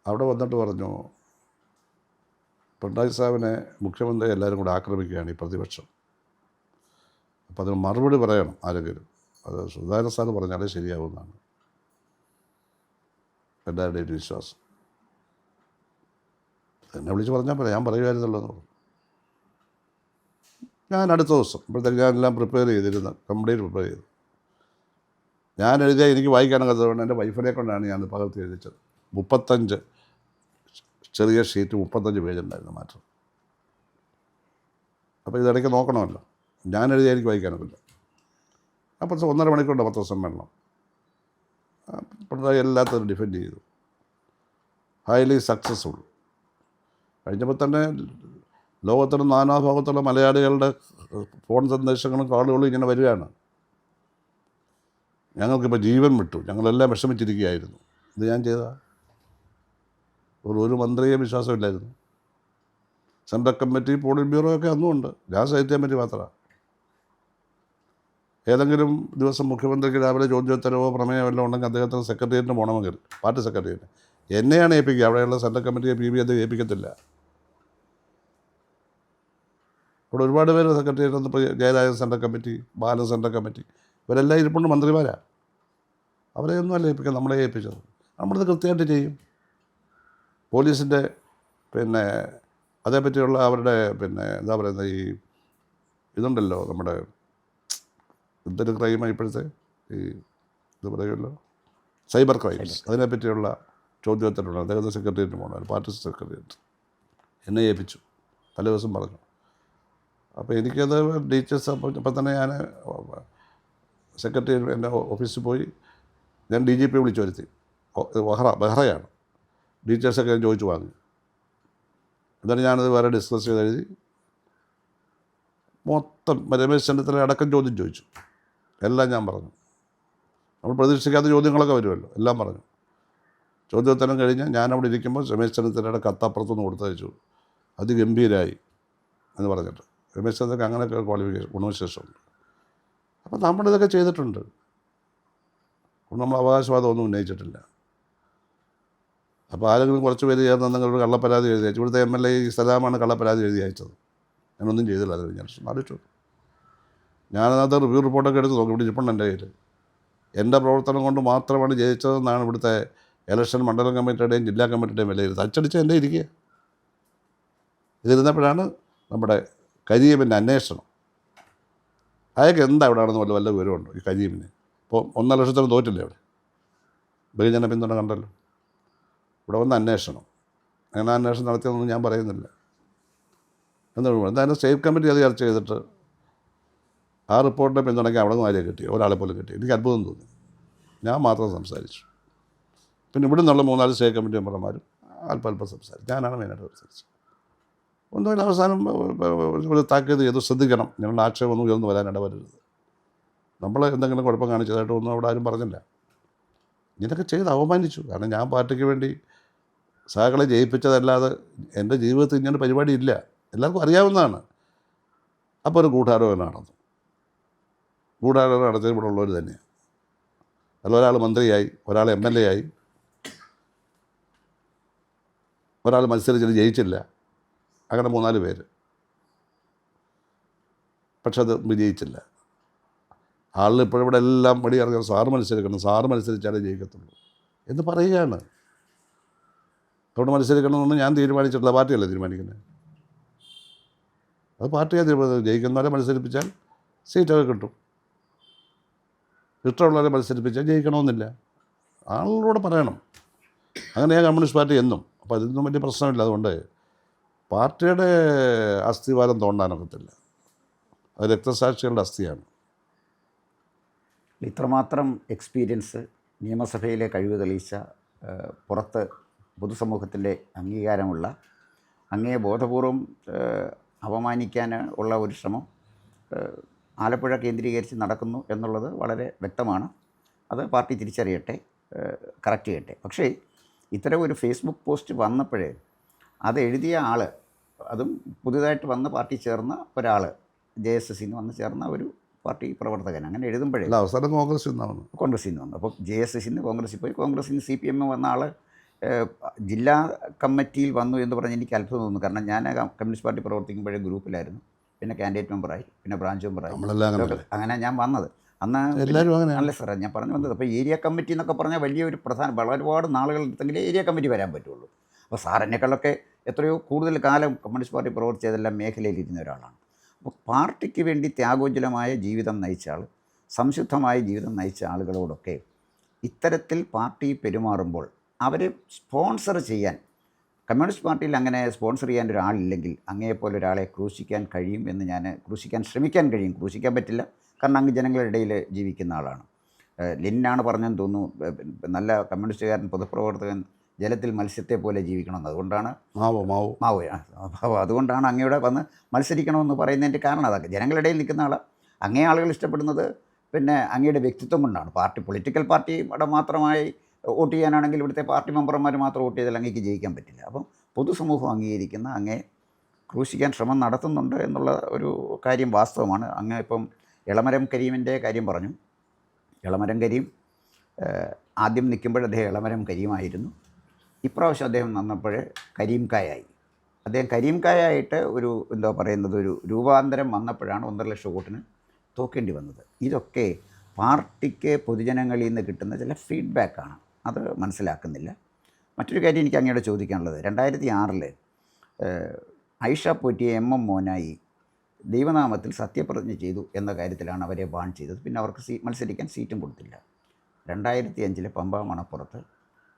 അവിടെ വന്നിട്ട് പറഞ്ഞു, പിണറായി സാഹിബിനെ മുഖ്യമന്ത്രി എല്ലാവരും കൂടെ ആക്രമിക്കുകയാണ് ഈ പ്രതിപക്ഷം. അപ്പോൾ അതിന് മറുപടി പറയണം ആരെങ്കിലും. അത് സുധാകരൻ സാർ പറഞ്ഞാലേ ശരിയാവുമെന്നാണ് എല്ലാവരുടെയും ഒരു വിശ്വാസം. എന്നെ വിളിച്ച് പറഞ്ഞാൽ പറയാം, ഞാൻ പറയുമായിരുന്നല്ലോ എന്ന് പറഞ്ഞു. ഞാൻ അടുത്ത ദിവസം ഇപ്പോഴത്തേക്ക് ഞാനെല്ലാം പ്രിപ്പയർ ചെയ്തിരുന്നു, കംപ്ലീറ്റ് പ്രിപ്പയർ ചെയ്തു. ഞാൻ എഴുതിയാൽ എനിക്ക് വായിക്കാനൊക്കെ അതുകൊണ്ട് എൻ്റെ വൈഫിനെ കൊണ്ടാണ് ഞാൻ പകർത്തി എഴുതിച്ചത്. 35 ചെറിയ ഷീറ്റ് 35 പേജുണ്ടായിരുന്നു മാറ്റർ. അപ്പോൾ ഇതിടയ്ക്ക് നോക്കണമല്ലോ, ഞാൻ എഴുതി എനിക്ക് വായിക്കാനൊക്കില്ല. അപ്പോൾ 1.5 മണിക്കൂറുണ്ട് പത്രസമ്മേളനം. പിണറായി എല്ലാത്തിനും ഡിഫെൻഡ് ചെയ്തു, ഹൈലി സക്സസ്ഫുൾ. കഴിഞ്ഞപ്പോൾ തന്നെ ലോകത്തിൻ്റെ നാനാഭാഗത്തുള്ള മലയാളികളുടെ ഫോൺ സന്ദേശങ്ങളും കാളുകളും ഇങ്ങനെ വരികയാണ്. ഞങ്ങൾക്കിപ്പോൾ ജീവൻ വിട്ടു, ഞങ്ങളെല്ലാം വിഷമിച്ചിരിക്കുകയായിരുന്നു. ഇത് ഞാൻ ചെയ്തതാണ്. ഒരു മന്ത്രിയെ വിശ്വാസമില്ലായിരുന്നു. സെൻട്രൽ കമ്മിറ്റി, പോളിറ്റ് ബ്യൂറോ ഒക്കെ അന്നും ഉണ്ട്. ഞാൻ സാഹിത്യ കമ്മിറ്റി മാത്രമാണ്. ഏതെങ്കിലും ദിവസം മുഖ്യമന്ത്രിക്ക് രാവിലെ ചോദ്യോത്തരവോ പ്രമേയമോ എല്ലാം ഉണ്ടെങ്കിൽ അദ്ദേഹത്തിന് സെക്രട്ടേറിയറ്റിന് പോകണമെങ്കിൽ, പാർട്ടി സെക്രട്ടേറിയറ്റ് എന്നെയാണ് ഏൽപ്പിക്കുക. അവിടെയുള്ള സെൻട്രൽ കമ്മിറ്റിയെ PB അത് ഏൽപ്പിക്കത്തില്ല. ഇവിടെ ഒരുപാട് പേര് സെക്രട്ടേറിയറ്റ് വന്ന്, ഇപ്പോൾ ജയരാജൻ സെൻട്രൽ കമ്മിറ്റി, ബാലൻ സെൻട്രൽ കമ്മിറ്റി, ഇവരെല്ലാം ഇരിപ്പുണ്ട് മന്ത്രിമാരാണ്. അവരെ ഒന്നുമല്ല ഏൽപ്പിക്കുക, നമ്മളെ ഏൽപ്പിച്ചത്. നമ്മളിത് കൃത്യമായിട്ട് ചെയ്യും. പോലീസിൻ്റെ അതേപ്പറ്റിയുള്ള അവരുടെ എന്താ പറയുന്നത്, ഈ ഇതുണ്ടല്ലോ നമ്മുടെ എന്തൊരു ക്രൈമാണ് ഇപ്പോഴത്തെ ഇത് പറയുമല്ലോ, സൈബർ ക്രൈംസ്, അതിനെപ്പറ്റിയുള്ള ചോദ്യോത്തരമുണ്ട്. അദ്ദേഹത്തെ സെക്രട്ടേറിയറ്റിന് പോകണം, പാർട്ടി സെക്രട്ടേറിയറ്റ് എന്നെ ഏൽപ്പിച്ചു. തലേ ദിവസം പറഞ്ഞു. അപ്പോൾ എനിക്കത് ടീച്ചേഴ്സ് അപ്പം തന്നെ ഞാൻ സെക്രട്ടേറിയറ്റ് എൻ്റെ ഓഫീസിൽ പോയി. ഞാൻ DGP വിളിച്ചു വരുത്തി. ബെഹ്റയാണ്. ഡീറ്റെയിൽസൊക്കെ ഞാൻ ചോദിച്ചു വാങ്ങി. എന്നിട്ട് ഞാനത് വേറെ ഡിസ്കസ് ചെയ്ത് എഴുതി. മൊത്തം രമേശ് ചെന്നിത്തല അടക്കം ചോദ്യം ചോദിച്ചു. എല്ലാം ഞാൻ പറഞ്ഞു. നമ്മൾ പ്രതീക്ഷിക്കാത്ത ചോദ്യങ്ങളൊക്കെ വരുമല്ലോ, എല്ലാം പറഞ്ഞു. ചോദ്യോത്തരം കഴിഞ്ഞ് ഞാനവിടെ ഇരിക്കുമ്പോൾ രമേശ് ചെന്നിത്തലയുടെ കത്തപ്പുറത്തുനിന്ന് കൊടുത്തയച്ചു, അതിഗംഭീരായി എന്ന് പറഞ്ഞിട്ട്. രമേശ് ചെന്നിത്തലക്ക് അങ്ങനെയൊക്കെ ക്വാളിഫിക്കേഷൻ, ഗുണവിശേഷമുണ്ട്. അപ്പോൾ നമ്മളിതൊക്കെ ചെയ്തിട്ടുണ്ട്. നമ്മൾ അവകാശവാദമൊന്നും ഉന്നയിച്ചിട്ടില്ല. അപ്പോൾ ആരെങ്കിലും കുറച്ച് പേര് ചേർന്ന് നിങ്ങളൊരു കള്ളപ്പരാതി എഴുതി അയച്ചു. ഇവിടുത്തെ MLA സലാമാണ് കള്ളപ്പരാതി എഴുതി അയച്ചത്. ഞാനൊന്നും ചെയ്തില്ല. അത് ഞാൻ ആലോചിച്ചു. ഞാനത് റിവ്യൂ റിപ്പോർട്ടൊക്കെ എടുത്ത് നോക്കി. ഇവിടെ ഇരിപ്പുണ്ട് എൻ്റെ കയ്യിൽ. എൻ്റെ പ്രവർത്തനം കൊണ്ട് മാത്രമാണ് ജയിച്ചതെന്നാണ് ഇവിടുത്തെ ഇലക്ഷൻ മണ്ഡലം കമ്മിറ്റിയുടെയും ജില്ലാ കമ്മിറ്റിയുടെയും വിലയിരുത്തൽ. അച്ചടിച്ച് എൻ്റെ ഇരിക്കുക. ഇതിരുന്നപ്പോഴാണ് നമ്മുടെ കരീമിൻ്റെ അന്വേഷണം. അയാൾക്ക് എന്താ ഇവിടെ ആണെന്ന് വല്ല വിവരമുണ്ടോ ഈ കരീമിന്? ഇപ്പോൾ 1.5 ലക്ഷത്തിന് തോറ്റില്ലേ അവിടെ? ബഹുജന പിന്തുണ കണ്ടല്ലോ. ഇവിടെ വന്ന് അന്വേഷണം, അങ്ങനെ അന്വേഷണം നടത്തിയതൊന്നും ഞാൻ പറയുന്നില്ല. എന്തായാലും സ്റ്റേറ്റ് കമ്മിറ്റി അത് ചർച്ച ചെയ്തിട്ട് ആ റിപ്പോർട്ടിനെ പിന്തുണയ്ക്ക് അവിടെ നിന്ന് ആരെയും കിട്ടി, ഒരാളെ പോലും കിട്ടി. എനിക്ക് അത്ഭുതം തോന്നി. ഞാൻ മാത്രം സംസാരിച്ചു. പിന്നെ ഇവിടെ നിന്നുള്ള 3-4 സ്റ്റേറ്റ് കമ്മിറ്റി മെമ്പർമാരും അല്പം സംസാരിച്ചു. ഞാനാണ് മെയിനായിട്ട് സംസാരിച്ചത്. ഒന്നുമില്ല, അവസാനം ഒരു താക്കീത് ചെയ്തു, ശ്രദ്ധിക്കണം, ഞങ്ങളുടെ ആക്ഷേപമൊന്നും ഉയർന്നു വരാൻ ഇടവരരുത്. നമ്മൾ എന്തെങ്കിലും കുഴപ്പം കാണിച്ചതായിട്ട് ഒന്നും അവിടെ ആരും പറഞ്ഞില്ല. ഇതൊക്കെ ചെയ്ത് അവമാനിച്ചു. കാരണം ഞാൻ പാർട്ടിക്ക് വേണ്ടി സഹാക്കളെ ജയിപ്പിച്ചതല്ലാതെ എൻ്റെ ജീവിതത്തിൽ ഇങ്ങനെ പരിപാടി ഇല്ല, എല്ലാവർക്കും അറിയാവുന്നതാണ്. അപ്പോൾ ഒരു ഗൂഢാലോചന നടന്നു. ഗൂഢാലോചന നടത്തിയത് ഇവിടെ ഉള്ളവർ തന്നെയാണ്. അതിൽ ഒരാൾ മന്ത്രിയായി, ഒരാൾ MLA ആയി, ഒരാൾ മത്സരിച്ചിട്ട് ജയിച്ചില്ല. അങ്ങനെ 3-4 പേര്. പക്ഷെ അത് വിജയിച്ചില്ല. ആളിൽ ഇപ്പോഴും ഇവിടെ എല്ലാം മടി ഇറങ്ങും, സാറ് മത്സരിക്കണം, സാറ് മത്സരിച്ചാലേ ജയിക്കത്തുള്ളൂ എന്ന് പറയുകയാണ്. അവിടെ മത്സരിക്കണമെന്ന് ഞാൻ തീരുമാനിച്ചിട്ടില്ല, പാർട്ടിയല്ലേ തീരുമാനിക്കുന്നത്. അത് പാർട്ടിയാണ് തീരുമാനിച്ചത്. ജയിക്കുന്നവരെ മത്സരിപ്പിച്ചാൽ സീറ്റൊക്കെ കിട്ടും, ഇഷ്ടമുള്ളവരെ മത്സരിപ്പിച്ചാൽ ജയിക്കണമെന്നില്ല. ആളുകളോട് പറയണം. അങ്ങനെയാണ് കമ്മ്യൂണിസ്റ്റ് പാർട്ടി എന്നും. അപ്പോൾ അതിനൊന്നും വലിയ പ്രശ്നമില്ല. അതുകൊണ്ട് പാർട്ടിയുടെ അസ്ഥിവാരം തോണ്ടാനൊക്കത്തില്ല. അത് രക്തസാക്ഷികളുടെ അസ്ഥിയാണ്. ഇത്രമാത്രം എക്സ്പീരിയൻസ്, നിയമസഭയിലെ കഴിവ് തെളിയിച്ച, പുറത്ത് പൊതുസമൂഹത്തിൻ്റെ അംഗീകാരമുള്ള, അങ്ങേ ബോധപൂർവം അപമാനിക്കാൻ ഉള്ള ഒരു ശ്രമം ആലപ്പുഴ കേന്ദ്രീകരിച്ച് നടക്കുന്നു എന്നുള്ളത് വളരെ വ്യക്തമാണ്. അത് പാർട്ടി തിരിച്ചറിയട്ടെ, കറക്റ്റ് ചെയ്യട്ടെ. പക്ഷേ ഇത്തരം ഒരു ഫേസ്ബുക്ക് പോസ്റ്റ് വന്നപ്പോഴേ അത് എഴുതിയ ആൾ, അതും പുതുതായിട്ട് വന്ന് പാർട്ടി ചേർന്ന ഒരാൾ, JSSൽ നിന്ന് വന്ന് ചേർന്ന ഒരു പാർട്ടി പ്രവർത്തകൻ, അങ്ങനെ എഴുതുമ്പോഴേ അവസാനം കോൺഗ്രസിൽ നിന്ന് വന്നു. അപ്പോൾ JSSൽ നിന്ന് കോൺഗ്രസിൽ പോയി, കോൺഗ്രസിൽ നിന്ന് CPM വന്ന ആൾ ജില്ലാ കമ്മിറ്റിയിൽ വന്നു എന്ന് പറഞ്ഞ് എനിക്ക് അത്ഭുതം തോന്നുന്നു. കാരണം ഞാൻ കമ്മ്യൂണിസ്റ്റ് പാർട്ടി പ്രവർത്തിക്കുമ്പോഴേ ഗ്രൂപ്പിലായിരുന്നു, പിന്നെ കാൻഡിഡേറ്റ് മെമ്പറായി, പിന്നെ ബ്രാഞ്ച് മെമ്പറായി. അങ്ങനെ ഞാൻ വന്നത് അന്ന് എല്ലാവരും അങ്ങനെ അല്ല സാറേ, ഞാൻ പറഞ്ഞു വന്നത്. അപ്പോൾ ഏരിയ കമ്മിറ്റി എന്നൊക്കെ പറഞ്ഞാൽ വലിയൊരു ഒരുപാട് നാളുകൾ എടുത്തെങ്കിലേ ഏരിയ കമ്മിറ്റി വരാൻ പറ്റുള്ളൂ. അപ്പോൾ സാർ എന്നെക്കാളൊക്കെ എത്രയോ കൂടുതൽ കാലം കമ്മ്യൂണിസ്റ്റ് പാർട്ടി പ്രവർത്തിച്ചതെല്ലാം മേഖലയിലിരുന്ന ഒരാളാണ്. അപ്പോൾ പാർട്ടിക്ക് വേണ്ടി ത്യാഗോജ്വലമായ ജീവിതം നയിച്ച ആൾ, സംശുദ്ധമായ ജീവിതം നയിച്ച ആളുകളോടൊക്കെ ഇത്തരത്തിൽ പാർട്ടി പെരുമാറുമ്പോൾ അവരെ സ്പോൺസർ ചെയ്യാൻ കമ്മ്യൂണിസ്റ്റ് പാർട്ടിയിൽ അങ്ങനെ സ്പോൺസർ ചെയ്യാൻ ഒരാളില്ലെങ്കിൽ അങ്ങേപ്പോലെ ഒരാളെ ക്രൂശിക്കാൻ കഴിയും എന്ന് ക്രൂശിക്കാൻ ശ്രമിക്കാൻ കഴിയും. ക്രൂശിക്കാൻ പറ്റില്ല, കാരണം അങ്ങ് ജനങ്ങളുടെ ഇടയിൽ ജീവിക്കുന്ന ആളാണ്. ലെനിനാണ് പറഞ്ഞെന്ന് തോന്നുന്നു, നല്ല കമ്മ്യൂണിസ്റ്റുകാരൻ പൊതുപ്രവർത്തകൻ ജലത്തിൽ മത്സ്യത്തെ പോലെ ജീവിക്കണമെന്ന്. അതുകൊണ്ടാണ് മാവോ അതുകൊണ്ടാണ് അങ്ങയുടെ വന്ന് മത്സരിക്കണമെന്ന് പറയുന്നതിൻ്റെ കാരണം അതൊക്കെ. ജനങ്ങളുടെ ഇടയിൽ നിൽക്കുന്ന ആൾ അങ്ങേ ആളുകൾ ഇഷ്ടപ്പെടുന്നത് പിന്നെ അങ്ങയുടെ വ്യക്തിത്വം കൊണ്ടാണ്. പൊളിറ്റിക്കൽ പാർട്ടിയുടെ മാത്രമായി വോട്ട് ചെയ്യാനാണെങ്കിൽ ഇവിടുത്തെ പാർട്ടി മെമ്പർമാർ മാത്രം വോട്ട് ചെയ്താൽ അങ്ങേക്ക് ജയിക്കാൻ പറ്റില്ല. അപ്പം പൊതുസമൂഹം അംഗീകരിക്കുന്ന അങ്ങേ ക്രൂശിക്കാൻ ശ്രമം നടത്തുന്നുണ്ട് എന്നുള്ള ഒരു കാര്യം വാസ്തവമാണ്. അങ്ങ് ഇപ്പം എളമരം കരീമിൻ്റെ കാര്യം പറഞ്ഞു. എളമരം കരീം ആദ്യം നിൽക്കുമ്പോൾ അദ്ദേഹം എളമരം കരീമായിരുന്നു. ഇപ്രാവശ്യം അദ്ദേഹം വന്നപ്പോൾ കരീംകായായി. അദ്ദേഹം കരീംകായായിട്ട് ഒരു ഒരു രൂപാന്തരം വന്നപ്പോഴാണ് 1.5 ലക്ഷം വോട്ടിന് തോക്കേണ്ടി വന്നത്. ഇതൊക്കെ പാർട്ടിക്ക് പൊതുജനങ്ങളിൽ നിന്ന് കിട്ടുന്ന ചില ഫീഡ്ബാക്കാണ്, അത് മനസ്സിലാക്കുന്നില്ല. മറ്റൊരു കാര്യം എനിക്ക് അങ്ങോട്ട് ചോദിക്കാനുള്ളത്, 2006 ഐഷ പോറ്റിയെ MM മോനായി ദൈവനാമത്തിൽ സത്യപ്രതിജ്ഞ ചെയ്തു എന്ന കാര്യത്തിലാണ് അവരെ ബാൻ ചെയ്തത്. പിന്നെ അവർക്ക് മത്സരിക്കാൻ സീറ്റും കൊടുത്തില്ല. 2005 പമ്പ മണപ്പുറത്ത്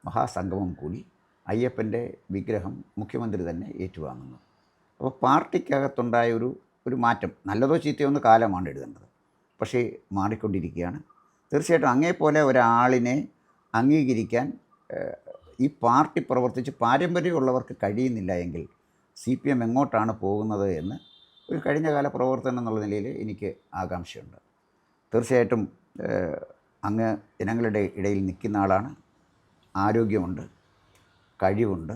മഹാസംഗമം കൂടി അയ്യപ്പൻ്റെ വിഗ്രഹം മുഖ്യമന്ത്രി തന്നെ ഏറ്റുവാങ്ങുന്നു. അപ്പോൾ പാർട്ടിക്കകത്തുണ്ടായ ഒരു മാറ്റം, നല്ലതോ ചീത്തയോ എന്ന് കാലമാണ് എഴുതേണ്ടത്, പക്ഷേ മാറിക്കൊണ്ടിരിക്കുകയാണ്. തീർച്ചയായിട്ടും അങ്ങേപ്പോലെ ഒരാളിനെ അംഗീകരിക്കാൻ ഈ പാർട്ടി പ്രവർത്തിച്ച് പാരമ്പര്യമുള്ളവർക്ക് കഴിയുന്നില്ല എങ്കിൽ CPM എങ്ങോട്ടാണ് പോകുന്നത് എന്ന് ഒരു കഴിഞ്ഞകാല പ്രവർത്തനം എന്നുള്ള നിലയിൽ എനിക്ക് ആകാംക്ഷയുണ്ട്. തീർച്ചയായിട്ടും അങ്ങ് ജനങ്ങളുടെ ഇടയിൽ നിൽക്കുന്ന ആളാണ്, ആരോഗ്യമുണ്ട്, കഴിവുണ്ട്,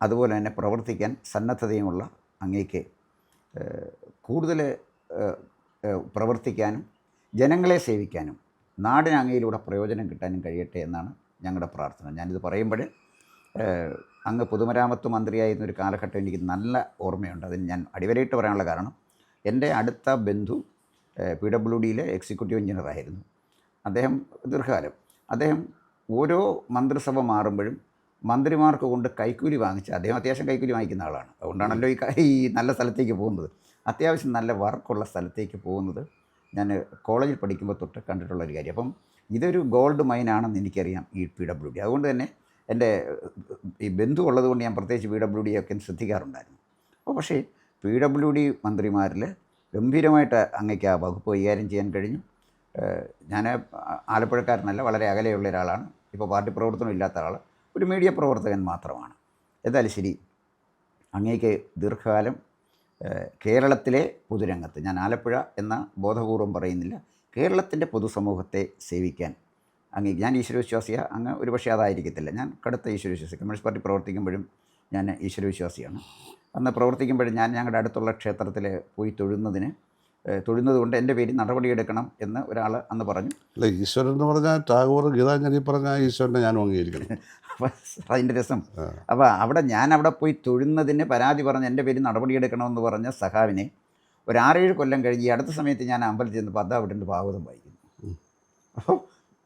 അതുപോലെ തന്നെ പ്രവർത്തിക്കാൻ സന്നദ്ധതയുമുള്ള അങ്ങേക്ക് കൂടുതൽ പ്രവർത്തിക്കാനും ജനങ്ങളെ സേവിക്കാനും നാടിന് അങ്ങയിലൂടെ പ്രയോജനം കിട്ടാനും കഴിയട്ടെ എന്നാണ് ഞങ്ങളുടെ പ്രാർത്ഥന. ഞാനിത് പറയുമ്പോൾ അങ്ങ് പൊതുമരാമത്ത് മന്ത്രിയായിരുന്ന ഒരു കാലഘട്ടം എനിക്ക് നല്ല ഓർമ്മയുണ്ട്. അതിന് ഞാൻ അടിവരയിട്ട് പറയാനുള്ള കാരണം, എൻ്റെ അടുത്ത ബന്ധു PWDയിലെ എക്സിക്യൂട്ടീവ് എഞ്ചിനീയറായിരുന്നു. അദ്ദേഹം ദീർഘകാലം ഓരോ മന്ത്രിസഭ മാറുമ്പോഴും മന്ത്രിമാർക്ക് കൊണ്ട് കൈക്കൂലി വാങ്ങിച്ച്, അദ്ദേഹം അത്യാവശ്യം കൈക്കൂലി വാങ്ങിക്കുന്ന ആളാണ്, അതുകൊണ്ടാണല്ലോ ഈ നല്ല സ്ഥലത്തേക്ക് പോകുന്നത്, അത്യാവശ്യം നല്ല വർക്കുള്ള സ്ഥലത്തേക്ക് പോകുന്നത് ഞാൻ കോളേജിൽ പഠിക്കുമ്പോൾ തൊട്ട് കണ്ടിട്ടുള്ളൊരു കാര്യം. അപ്പം ഇതൊരു ഗോൾഡ് മൈനാണെന്ന് എനിക്കറിയാം ഈ PWD. അതുകൊണ്ട് തന്നെ എൻ്റെ ഈ ബന്ധു ഉള്ളതുകൊണ്ട് ഞാൻ പ്രത്യേകിച്ച് PWD ഒക്കെ ശ്രദ്ധിക്കാറുണ്ടായിരുന്നു. അപ്പോൾ പക്ഷേ PWD മന്ത്രിമാരിൽ ഗംഭീരമായിട്ട് അങ്ങേക്ക് ആ വകുപ്പ് കൈകാര്യം ചെയ്യാൻ കഴിഞ്ഞു. ഞാൻ ആലപ്പുഴക്കാരനല്ല, വളരെ അകലെയുള്ള ഒരാളാണ്, ഇപ്പോൾ പാർട്ടി പ്രവർത്തനം ഇല്ലാത്ത ആൾ, ഒരു മീഡിയ പ്രവർത്തകൻ മാത്രമാണ്. എന്തായാലും ശരി, അങ്ങേക്ക് ദീർഘകാലം കേരളത്തിലെ പൊതുരംഗത്ത്, ഞാൻ ആലപ്പുഴ എന്ന ബോധപൂർവം പറയുന്നില്ല, കേരളത്തിൻ്റെ പൊതുസമൂഹത്തെ സേവിക്കാൻ ഞാൻ ഈശ്വരവിശ്വാസിയാണ്. അങ്ങ് ഒരുപക്ഷെ അതായിരിക്കത്തില്ല. ഞാൻ കടുത്ത ഈശ്വരവിശ്വാസി, കമ്മ്യൂണിസ്റ്റ് പാർട്ടി പ്രവർത്തിക്കുമ്പോഴും ഞാൻ ഈശ്വരവിശ്വാസിയാണ്. അന്ന് പ്രവർത്തിക്കുമ്പോഴും ഞാൻ ഞങ്ങളുടെ അടുത്തുള്ള ക്ഷേത്രത്തിൽ പോയി തൊഴുന്നത് കൊണ്ട് എൻ്റെ പേരിൽ നടപടിയെടുക്കണം എന്ന് ഒരാൾ അന്ന് പറഞ്ഞു. അല്ല, ഈശ്വരൻ എന്ന് പറഞ്ഞാൽ ടാഗോർ ഗീതാഞ്ജലി പറഞ്ഞാൽ ഈശ്വരനെ ഞാൻ അംഗീകരിക്കണം. അപ്പോൾ അതിൻ്റെ രസം, അപ്പോൾ ഞാൻ അവിടെ പോയി തൊഴുന്നതിന് പരാതി പറഞ്ഞ് എൻ്റെ പേരിൽ നടപടിയെടുക്കണമെന്ന് പറഞ്ഞ സഖാവിനെ ഒരു 6-7 കൊല്ലം കഴിഞ്ഞ് ഈ അടുത്ത സമയത്ത് ഞാൻ അമ്പലത്തിൽ ചെന്നപ്പോൾ അതാ അവിടെ ഭാഗവതം വായിക്കുന്നു. അപ്പോൾ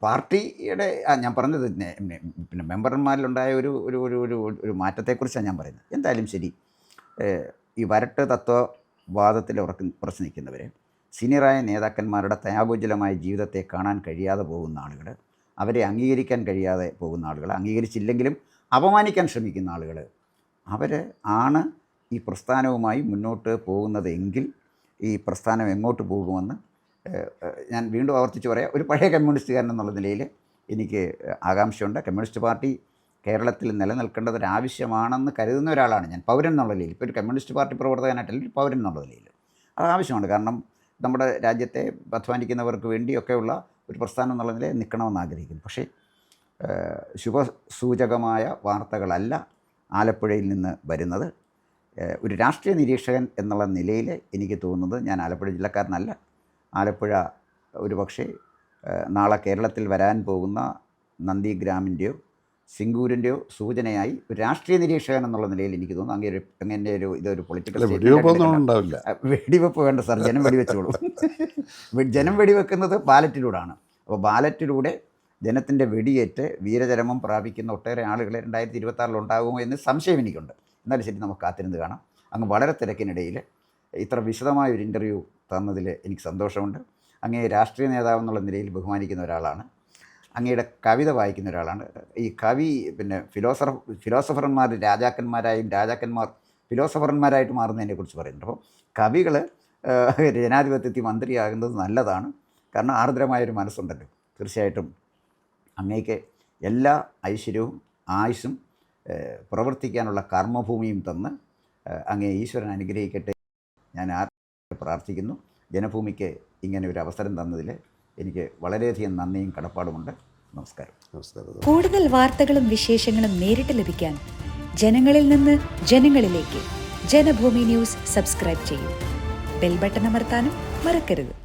പാർട്ടിയുടെ ഞാൻ പറഞ്ഞത് പിന്നെ മെമ്പർമാരിലുണ്ടായ ഒരു മാറ്റത്തെക്കുറിച്ചാണ് ഞാൻ പറയുന്നത്. എന്തായാലും ശരി, ഈ വരട്ട് തത്വവാദത്തിൽ ഉറച്ചു നിൽക്കുന്നവരെ, സീനിയറായ നേതാക്കന്മാരുടെ ത്യാഗോജ്വലമായ ജീവിതത്തെ കാണാൻ കഴിയാതെ പോകുന്ന ആളുകൾ, അവരെ അംഗീകരിക്കാൻ കഴിയാതെ പോകുന്ന ആളുകൾ, അംഗീകരിച്ചില്ലെങ്കിലും അപമാനിക്കാൻ ശ്രമിക്കുന്ന ആളുകൾ, അവർ ആണ് ഈ പ്രസ്ഥാനവുമായി മുന്നോട്ട് പോകുന്നതെങ്കിൽ ഈ പ്രസ്ഥാനം എങ്ങോട്ട് പോകുമെന്ന് ഞാൻ വീണ്ടും ആവർത്തിച്ച് പറയാം. ഒരു പഴയ കമ്മ്യൂണിസ്റ്റുകാരൻ എന്നുള്ള നിലയിൽ എനിക്ക് ആകാംക്ഷയുണ്ട്. കമ്മ്യൂണിസ്റ്റ് പാർട്ടി കേരളത്തിൽ നിലനിൽക്കേണ്ടത് ഒരാവശ്യമാണെന്ന് കരുതുന്ന ഒരാളാണ് ഞാൻ, പൗരൻ എന്നുള്ള നിലയിൽ. ഇപ്പോൾ ഒരു കമ്മ്യൂണിസ്റ്റ് പാർട്ടി പ്രവർത്തകനായിട്ടല്ല, ഒരു പൗരൻ എന്നുള്ള നിലയിൽ അത് ആവശ്യമാണ്. കാരണം നമ്മുടെ രാജ്യത്തെ അധ്വാനിക്കുന്നവർക്ക് വേണ്ടിയൊക്കെയുള്ള ഒരു പ്രസ്ഥാനം എന്നുള്ള നിലയിൽ നിൽക്കണമെന്ന് ആഗ്രഹിക്കുന്നു. പക്ഷേ ശുഭസൂചകമായ വാർത്തകളല്ല ആലപ്പുഴയിൽ നിന്ന് വരുന്നത്. ഒരു രാഷ്ട്രീയ നിരീക്ഷകൻ എന്നുള്ള നിലയിൽ എനിക്ക് തോന്നുന്നത്, ഞാൻ ആലപ്പുഴ ജില്ലക്കാരനല്ല, ആലപ്പുഴ ഒരു പക്ഷേ നാളെ കേരളത്തിൽ വരാൻ പോകുന്ന നന്ദിഗ്രാമിൻ്റെയോ സിംഗൂരിൻ്റെയോ സൂചനയായി ഒരു രാഷ്ട്രീയ നിരീക്ഷകൻ എന്നുള്ള നിലയിൽ എനിക്ക് തോന്നുന്നു അങ്ങനെ ഇതൊരു പൊളിറ്റിക്കൽ വെടിവെപ്പ് വേണ്ട സാർ, ജനം വെടിവെച്ചോളൂ. ജനം വെടിവെക്കുന്നത് ബാലറ്റിലൂടെയാണ്. അപ്പോൾ ബാലറ്റിലൂടെ ജനത്തിൻ്റെ വെടിയേറ്റ് വീരചരമം പ്രാപിക്കുന്ന ഒട്ടേറെ ആളുകളെ 2026 ഉണ്ടാകുമോ എന്ന് സംശയം എനിക്കുണ്ട്. എന്നാലും ശരി, നമുക്ക് കാത്തിരുന്ന് കാണാം. അങ്ങ് വളരെ തിരക്കിനിടയിൽ ഇത്ര വിശദമായ ഒരു ഇൻ്റർവ്യൂ തന്നതിൽ എനിക്ക് സന്തോഷമുണ്ട്. അങ്ങേ രാഷ്ട്രീയ നേതാവ് എന്നുള്ള നിലയിൽ ബഹുമാനിക്കുന്ന ഒരാളാണ്. അങ്ങയുടെ കവിത വായിക്കുന്ന ഒരാളാണ്. ഈ കവി പിന്നെ ഫിലോസഫർമാർ രാജാക്കന്മാരായും രാജാക്കന്മാർ ഫിലോസഫർമാരായിട്ട് മാറുന്നതിനെക്കുറിച്ച് പറയുന്നുണ്ട്. അപ്പോൾ കവികൾ ജനാധിപത്യത്തിൽ മന്ത്രിയാകുന്നത് നല്ലതാണ്. കാരണം ആർദ്രമായൊരു മനസ്സുണ്ടല്ലോ. തീർച്ചയായിട്ടും അങ്ങേക്ക് എല്ലാ ഐശ്വര്യവും ആയുസ്സും പ്രവർത്തിക്കാനുള്ള കർമ്മഭൂമിയും തന്ന് അങ്ങേ ഈശ്വരൻ അനുഗ്രഹിക്കട്ടെ ഞാൻ പ്രാർത്ഥിക്കുന്നു. ജനഭൂമിക്ക് ഇങ്ങനെ ഒരു അവസരം തന്നതിൽ എനിക്ക് വളരെയധികം നന്ദിയും കടപ്പാടുമുണ്ട്. നമസ്കാരം. നമസ്കാരം. കൂടുതൽ വാർത്തകളും വിശേഷങ്ങളും നേരിട്ട് ലഭിക്കാൻ ജനങ്ങളിൽ നിന്ന് ജനങ്ങളിലേക്ക് ജനഭൂമി ന്യൂസ് സബ്സ്ക്രൈബ് ചെയ്യൂ. ബെൽ ബട്ടൺ അമർത്താനും മറക്കരുത്.